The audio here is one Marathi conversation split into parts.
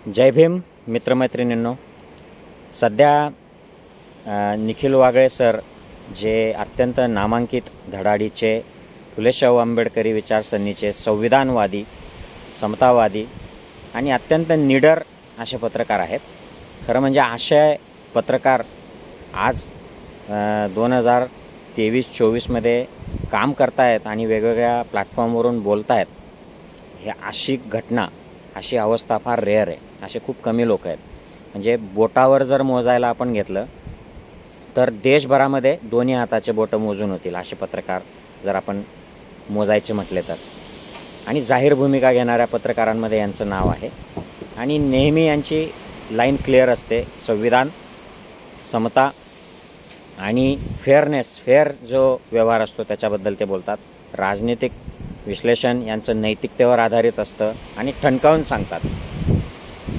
जय भीम मित्रमैत्रिणींनो, सध्या निखिल वागळे सर जे अत्यंत नामांकित धडाडीचे फुले शाहू आंबेडकरी विचारसरणीचे संविधानवादी, समतावादी आणि अत्यंत निडर असे पत्रकार आहेत. खरं म्हणजे असे पत्रकार आज 2023-24मध्ये काम करतायत आणि वेगवेगळ्या प्लॅटफॉर्मवरून बोलतायत. हे अशी घटना, अशी अवस्था फार रेअर आहे. असे खूप कमी लोक आहेत. म्हणजे बोटावर जर मोजायला आपण घेतलं तर देशभरामध्ये दोन्ही हाताचे बोटं मोजून होतील असे पत्रकार जर आपण मोजायचे म्हटले तर. आणि जाहीर भूमिका घेणाऱ्या पत्रकारांमध्ये यांचं नाव आहे. आणि नेहमी यांची लाईन क्लिअर असते. संविधान, समता आणि फेअर जो व्यवहार असतो त्याच्याबद्दल ते बोलतात. राजनीतिक विश्लेषण यांचं नैतिकतेवर आधारित असतं आणि ठणकावून सांगतात.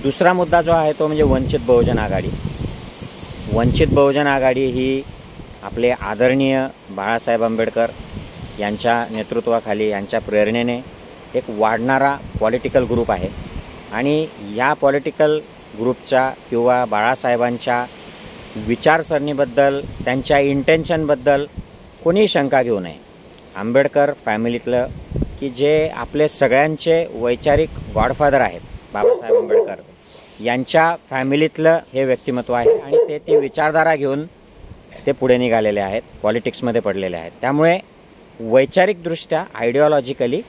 दुसरा मुद्दा जो आहे तो म्हणजे वंचित बहुजन आघाडी. वंचित बहुजन आघाडी ही आपले आदरणीय बाळासाहेब आंबेडकर यांच्या नेतृत्वाखाली, यांच्या प्रेरणेने एक वाढणारा पॉलिटिकल ग्रुप आहे. आणि या पॉलिटिकल ग्रुपच्या किंवा बाळासाहेबांच्या विचारसरणीबद्दल, त्यांच्या इंटेन्शनबद्दल कोणीही शंका घेऊ नये. आंबेडकर फॅमिलीतलं की जे आपले सगळ्यांचे वैचारिक गॉडफादर आहेत, बाबासाहेब आंबेडकर यांच्या फॅमिलीतलं हे व्यक्तिमत्व आहे. आणि ती विचारधारा घेऊन ते पुढे निघालेले आहेत, पॉलिटिक्समध्ये पडलेले आहेत. त्यामुळे वैचारिकदृष्ट्या, आयडिओलॉजिकली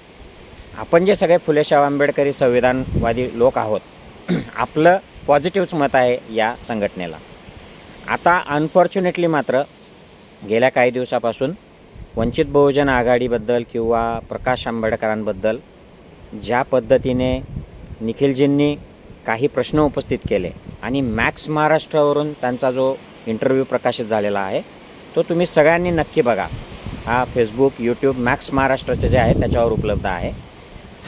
आपण जे सगळे फुले शाहू आंबेडकरी संविधानवादी लोक आहोत, आपलं पॉझिटिव्हच मत आहे या संघटनेला. आता अनफॉर्च्युनेटली मात्र गेल्या काही दिवसापासून वंचित बहुजन आघाडीबद्दल किंवा प्रकाश आंबेडकरांबद्दल ज्या पद्धतीने निखिलजींनी काही प्रश्न उपस्थित केले आणि मॅक्स महाराष्ट्रावरून त्यांचा जो इंटरव्ह्यू प्रकाशित झालेला आहे तो तुम्ही सगळ्यांनी नक्की बघा. हा फेसबुक, यूट्यूब, मॅक्स महाराष्ट्राचे जे आहे त्याच्यावर उपलब्ध आहे.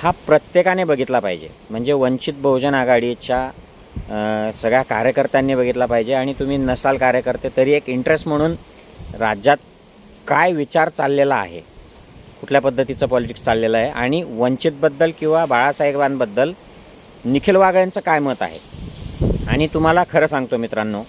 हा प्रत्येकाने बघितला पाहिजे. म्हणजे वंचित बहुजन आघाडीच्या सगळ्या कार्यकर्त्यांनी बघितला पाहिजे. आणि तुम्ही नसाल कार्यकर्ते तरी एक इंटरेस्ट म्हणून राज्यात काय विचार चाललेला आहे, कुठल्या पद्धतीचं पॉलिटिक्स चाललेलं आहे आणि वंचितबद्दल किंवा बाळासाहेबांबद्दल निखिल वागळेंचं काय मत आहे. आणि तुम्हाला खरं सांगतो मित्रांनो,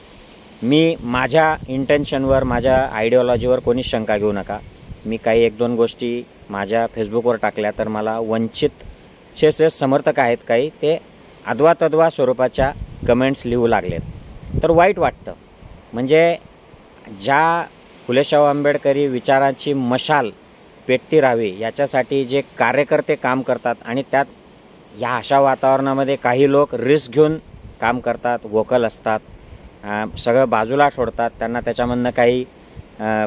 मी माझ्या इंटेन्शनवर, माझ्या आयडिओलॉजीवर कोणीच शंका घेऊ नका. मी काही 1-2 गोष्टी माझ्या फेसबुकवर टाकल्या तर मला वंचितचे जे समर्थक आहेत काही, ते अद्वा स्वरूपाच्या कमेंट्स लिहू लागलेत. तर वाईट वाटतं. म्हणजे ज्या फुले शाहू आंबेडकरी विचाराची मशाल पेटती राहावी याच्यासाठी जे कार्यकर्ते काम करतात आणि त्यात या अशा वातावरणामध्ये काही लोक रिस्क घेऊन काम करतात, वोकल असतात, सगळं बाजूला सोडतात. त्यांना त्याच्यामधनं काही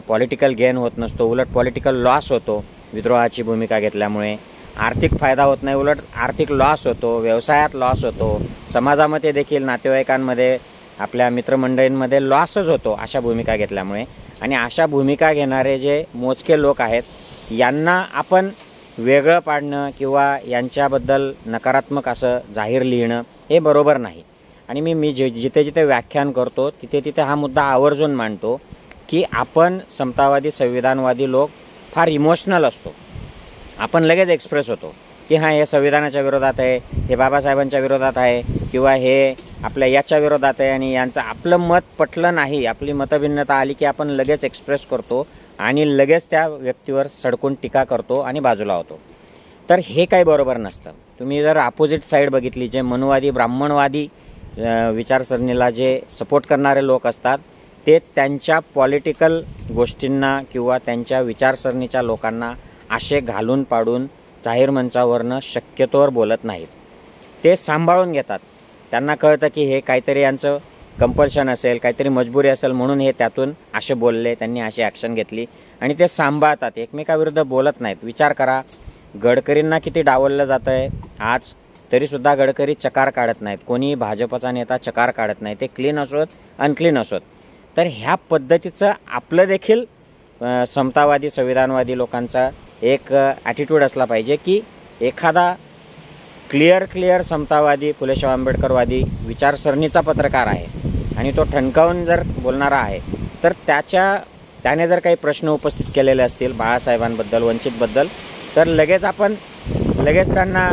पॉलिटिकल गेन होत नसतो, उलट पॉलिटिकल लॉस होतो. विद्रोहाची भूमिका घेतल्यामुळे आर्थिक फायदा होत नाही, उलट आर्थिक लॉस होतो, व्यवसायात लॉस होतो, समाजामध्ये देखील, नातेवाईकांमध्ये, आपल्या मित्रमंडळींमध्ये लॉसच होतो अशा भूमिका घेतल्यामुळे. आणि अशा भूमिका घेणारे जे मोजके लोक आहेत यांना आपण वेगळं पाडणं किंवा यांच्याबद्दल नकारात्मक असं जाहीर लिहिणं हे बरोबर नाही. आणि मी जिथे व्याख्यान करतो तिथे हा मुद्दा आवर्जून मांडतो की आपण समतावादी, संविधानवादी लोक फार इमोशनल असतो. आपण लगेच एक्सप्रेस होतो की हां, हे संविधानाच्या विरोधात आहे, हे बाबासाहेबांच्या विरोधात आहे किंवा हे आपल्या याच्या विरोधात आहे. आणि यांचं आपलं मत पटलं नाही, आपली मतभिन्नता आली की आपण लगेच एक्सप्रेस करतो आणि लगेच त्या व्यक्तीवर सडकून टीका करतो आणि बाजूला होतो. तर हे काही बरोबर नसतं. तुम्ही जर अपोजिट साईड बघितली, जे मनुवादी, ब्राह्मणवादी विचारसरणीला जे सपोर्ट करणारे लोक असतात ते त्यांच्या पॉलिटिकल गोष्टींना किंवा त्यांच्या विचारसरणीच्या लोकांना आशे घालून पाडून जाहीर मंचावरनं शक्यतोवर बोलत नाहीत. ते सांभाळून घेतात. त्यांना कळतं की हे काहीतरी यांचं कंपल्शन असेल, काहीतरी मजबुरी असेल म्हणून हे त्यातून असे बोलले, त्यांनी अशी ॲक्शन घेतली आणि ते सांभाळतात, एकमेकाविरुद्ध बोलत नाहीत. विचार करा, गडकरींना किती डावललं जातं आहे आज, तरीसुद्धा गडकरी चकार काढत नाहीत. कोणी भाजपचा नेता चकार काढत नाही, ते क्लीन असोत, अनक्लीन असोत. तर ह्या पद्धतीचं आपलं देखील समतावादी, संविधानवादी लोकांचा एक ॲटिट्यूड असला पाहिजे की एखादा क्लिअर समतावादी, फुले शाहू आंबेडकरवादी विचारसरणीचा पत्रकार आहे आणि तो ठणकावून जर बोलणारा आहे तर त्याने जर काही प्रश्न उपस्थित केलेले असतील बाळासाहेबांबद्दल, वंचितबद्दल, तर लगेच त्यांना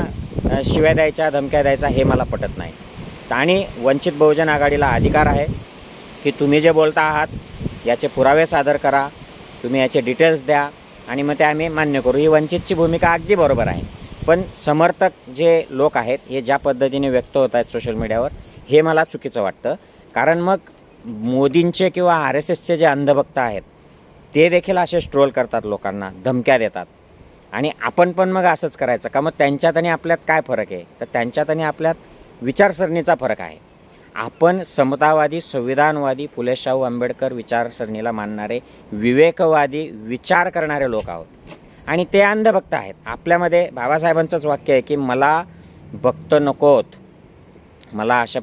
शिव्या द्यायच्या, धमक्या द्यायचा हे मला पटत नाही. आणि वंचित बहुजन आघाडीला अधिकार आहे की तुम्ही जे बोलता आहात याचे पुरावे सादर करा, तुम्ही याचे डिटेल्स द्या आणि मग ते आम्ही मान्य करू. ही वंचितची भूमिका अगदी बरोबर आहे. पण समर्थक जे लोक आहेत हे ज्या पद्धतीने व्यक्त होत आहेत सोशल मीडियावर, हे मला चुकीचं वाटतं. कारण मग मोदींचे किंवा RSSचे जे अंधभक्त आहेत ते देखील असे ट्रोल करतात, लोकांना धमक्या देतात. आणि आपण पण मग असंच करायचं का? मग त्यांच्यात आणि आपल्यात काय फरक आहे? तर त्यांच्यात आणि आपल्यात विचारसरणीचा फरक आहे. आपण समतावादी, संविधानवादी, फुले शाहू आंबेडकर विचारसरणीला मानणारे, विवेकवादी विचार करणारे लोक आहोत. आणि ते अंधभक्त आहेत. आपल्यामध्ये बाबासाहेबांचंच वाक्य आहे की मला भक्त नकोत, मला अशा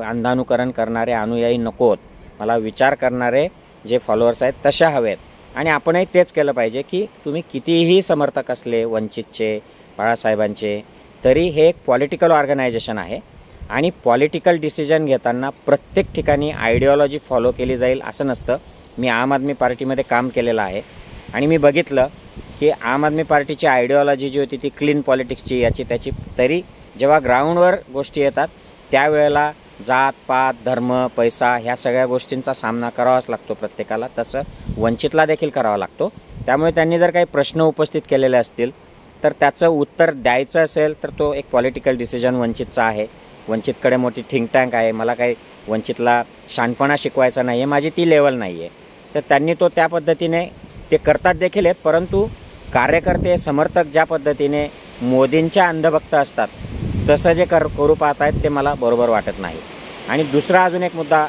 अंधानुकरण करणारे अनुयायी नकोत, मला विचार करणारे जे फॉलोअर्स आहेत तसे हवेत. आणि आपणही तेच केलं पाहिजे की तुम्ही कितीही समर्थक असले वंचितचे, बाळासाहेबांचे, तरी हे एक पॉलिटिकल ऑर्गनायझेशन आहे. आणि पॉलिटिकल डिसिजन घेताना प्रत्येक ठिकाणी आयडिओलॉजी फॉलो केली जाईल असं नसतं. मी आम आदमी पार्टीमध्ये काम केलेलं आहे आणि मी बघितलं की आम आदमी पार्टीची आयडिओलॉजी जी होती ती क्लीन पॉलिटिक्सची, याची त्याची. तरी जेव्हा ग्राउंडवर गोष्टी येतात त्यावेळेला जात पात, धर्म, पैसा ह्या सगळ्या गोष्टींचा सामना करावाच लागतो प्रत्येकाला. तसं वंचितला देखील करावा लागतो. त्यामुळे त्यांनी जर काही प्रश्न उपस्थित केलेले असतील तर त्याचं उत्तर द्यायचं असेल तर तो एक पॉलिटिकल डिसिजन वंचितचा आहे. वंचितकडे मोठी थिंक टँक आहे. मला काही वंचितला शहाणपणा शिकवायचा नाही आहे, माझी ती लेवल नाही आहे. तर त्यांनी तो त्या पद्धतीने ते करतात देखील आहेत. परंतु कार्यकर्ते, समर्थक ज्या पद्धतीने मोदींच्या अंधभक्त असतात तसं जे करू पाहत आहेत ते मला बरोबर वाटत नाही. आणि दुसरा अजून एक मुद्दा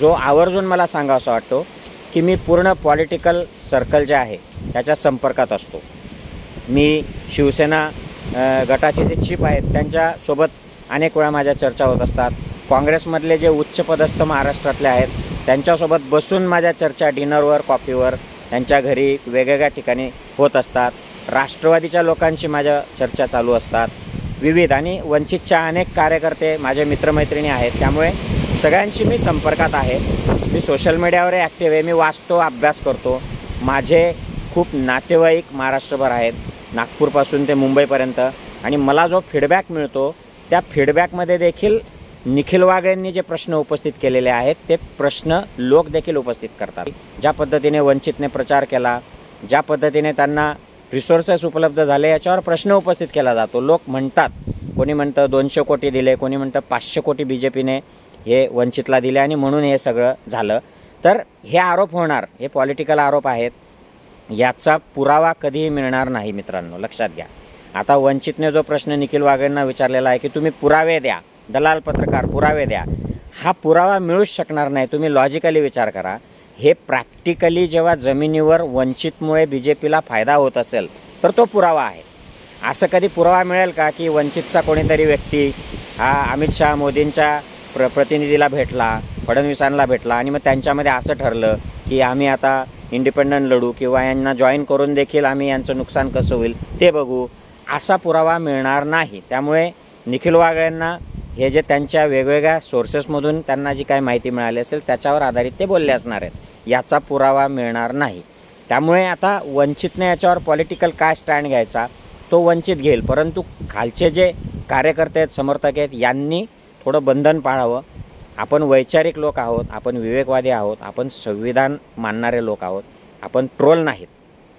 जो आवर्जून मला सांगावासा वाटतो की मी पूर्ण पॉलिटिकल सर्कल जे आहे त्याच्या संपर्कात असतो. मी शिवसेना गटाचे जे चीफ आहेत त्यांच्यासोबत अनेक वेळा माझ्या चर्चा होत असतात. काँग्रेसमधले जे उच्चपदस्थ महाराष्ट्रातले आहेत त्यांच्यासोबत बसून माझ्या चर्चा डिनरवर, कॉफीवर, त्यांच्या घरी वेगवेगळ्या ठिकाणी होत असतात. राष्ट्रवादीच्या लोकांशी माझ्या चर्चा चालू असतात विविध. आणि वंचितच्या अनेक कार्यकर्ते माझे मित्रमैत्रिणी आहेत. त्यामुळे सगळ्यांशी मी संपर्कात आहे. मी सोशल मीडियावर ॲक्टिव्ह आहे. मी वाचतो, अभ्यास करतो. माझे खूप नातेवाईक महाराष्ट्रभर आहेत, नागपूरपासून ते मुंबईपर्यंत. आणि मला जो फीडबॅक मिळतो त्या फीडबॅकमध्ये देखील निखिल वागळेंनी जे प्रश्न उपस्थित केलेले आहेत ते प्रश्न लोक देखील उपस्थित करतात. ज्या पद्धतीने वंचितने प्रचार केला, ज्या पद्धतीने त्यांना रिसोर्सेस उपलब्ध झाले, याच्यावर प्रश्न उपस्थित केला जातो. लोक म्हणतात, कोणी म्हणतं 200 कोटी दिले, कोणी म्हणतं 500 कोटी BJPने हे वंचितला दिले आणि म्हणून हे सगळं झालं. तर हे आरोप होणार, हे पॉलिटिकल आरोप आहेत. याचा पुरावा कधीही मिळणार नाही मित्रांनो, लक्षात घ्या. आता वंचितने जो प्रश्न निखिल वागळेंना विचारलेला आहे की तुम्ही पुरावे द्या, दलाल पत्रकार पुरावे द्या, हा पुरावा मिळूच शकणार नाही. तुम्ही लॉजिकली विचार करा. हे प्रॅक्टिकली जेव्हा जमिनीवर वंचितमुळे BJPला फायदा होत असेल तर तो पुरावा आहे. असं कधी पुरावा मिळेल का की वंचितचा कोणीतरी व्यक्ती हा अमित शहा मोदींच्या प्रतिनिधीला भेटला, फडणवीसांना भेटला आणि मग त्यांच्यामध्ये असं ठरलं की आम्ही आता इंडिपेंडंट लढू किंवा यांना जॉईन करून देखील आम्ही यांचं नुकसान कसं होईल ते बघू, असा पुरावा मिळणार नाही. त्यामुळे निखिल वागळेंना हे जे त्यांच्या वेगवेगळ्या सोर्सेसमधून त्यांना जी काही माहिती मिळाली असेल त्याच्यावर आधारित ते बोलले असणार आहेत. याचा पुरावा मिळणार नाही. त्यामुळे आता वंचितने याच्यावर पॉलिटिकल काय स्टँड घ्यायचा तो वंचित घेईल. परंतु खालचे जे कार्यकर्ते आहेत, समर्थक आहेत, यांनी थोडं बंधन पाळावं. आपण वैचारिक लोक आहोत, आपण विवेकवादी आहोत, आपण संविधान मानणारे लोक आहोत, आपण ट्रोल नाहीत.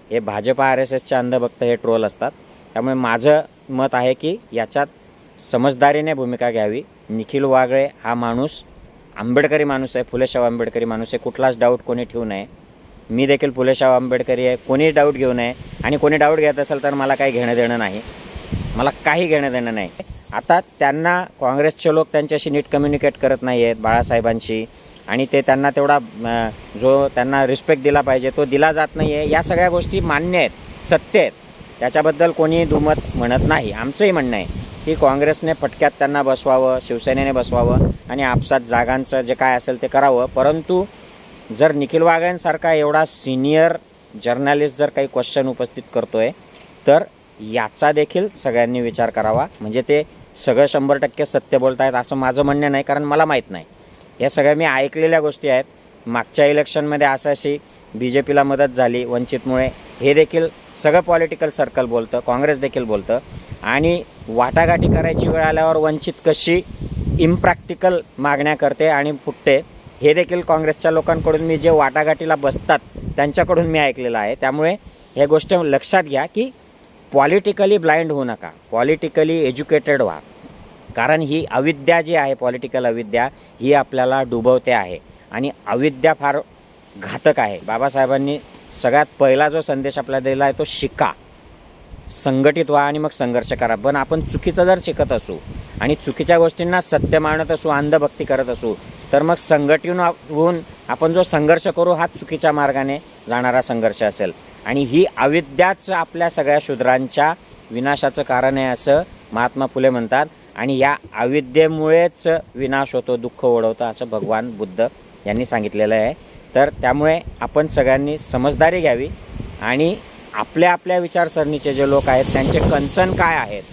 हे भाजपा RSSचे अंधभक्त हे ट्रोल असतात. त्यामुळे माझं मत आहे की याच्यात समजदारीने भूमिका घ्यावी. निखिल वागळे हा माणूस आंबेडकरी माणूस आहे, फुले शाहू आंबेडकरी माणूस आहे. कुठलाच डाऊट कोणी ठेवू नये. मी देखील फुले शाहू आंबेडकरी आहे, कोणी डाऊट घेऊ नये. आणि कोणी डाऊट घेत असेल तर मला काही घेणं देणं नाही, मला काही घेणं देणं नाही. आता त्यांना काँग्रेसचे लोक त्यांच्याशी नीट कम्युनिकेट करत नाही आहेत बाळासाहेबांशी, आणि ते त्यांना तेवढा जो त्यांना रिस्पेक्ट दिला पाहिजे तो दिला जात नाही आहे. या सगळ्या गोष्टी मान्य आहेत, सत्य आहेत, त्याच्याबद्दल कोणी दुमत म्हणत नाही. आमचंही म्हणणं आहे की काँग्रेसने फटक्यात त्यांना बसवावं, शिवसेनेने बसवावं आणि आपसात जागांचं जे काय असेल ते करावं. परंतु जर निखिल वागळेंसारखा एवढा सिनियर जर्नलिस्ट जर काही क्वेश्चन उपस्थित करतोय तर याचा देखील सगळ्यांनी विचार करावा. म्हणजे ते सगळं 100% सत्य बोलत आहेत असं माझं म्हणणं नाही, कारण मला माहीत नाही. या सगळ्या मी ऐकलेल्या गोष्टी आहेत. मागच्या इलेक्शनमध्ये अशी BJPला मदत झाली वंचितमुळे, हे देखील सगळं पॉलिटिकल सर्कल बोलतं, काँग्रेस देखील बोलतं. आणि वाटाघाटी करायची वेळ आल्यावर वंचित कशी इम्प्रॅक्टिकल मागण्या करते आणि फुटते, हे देखील काँग्रेसच्या लोकांकडून मी जे वाटाघाटीला बसतात त्यांच्याकडून मी ऐकलेलं आहे. त्यामुळे हे गोष्ट लक्षात घ्या की पॉलिटिकली ब्लाइंड होऊ नका, पॉलिटिकली एज्युकेटेड व्हा. कारण ही अविद्या जी आहे, पॉलिटिकल अविद्या, ही आपल्याला डुबवते आहे आणि अविद्या फार घातक आहे. बाबासाहेबांनी सगळ्यात पहिला जो संदेश आपल्याला दिला आहे तो शिका, संघटित व्हा आणि मग संघर्ष करा. पण आपण चुकीचं जर शिकत असू आणि चुकीच्या गोष्टींना सत्य मानत असू, अंधभक्ती करत असू, तर मग संघटित होऊन आपण जो संघर्ष करू हा चुकीच्या मार्गाने जाणारा संघर्ष असेल. आणि ही अविद्याच आपल्या सगळ्या शूद्रांच्या विनाशाचं कारण आहे असं महात्मा फुले म्हणतात. आणि या अविद्येमुळेच विनाश होतो, दुःख ओढवतं असं भगवान बुद्ध यांनी सांगितलेलं आहे. तर त्यामुळे आपण सगळ्यांनी समजदारी घ्यावी आणि आपल्या आपल्या विचारसरणीचे जे लोक आहेत त्यांचे कन्सर्न काय आहेत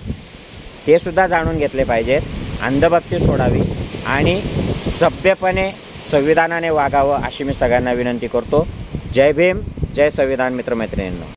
ते सुद्धा जाणून घेतले पाहिजेत. अंधभक्ती सोडावी आणि सभ्यपणे संविधानाने वागावं अशी मी सगळ्यांना विनंती करतो. जय भीम, जय संविधान मित्रमैत्रिणींनो.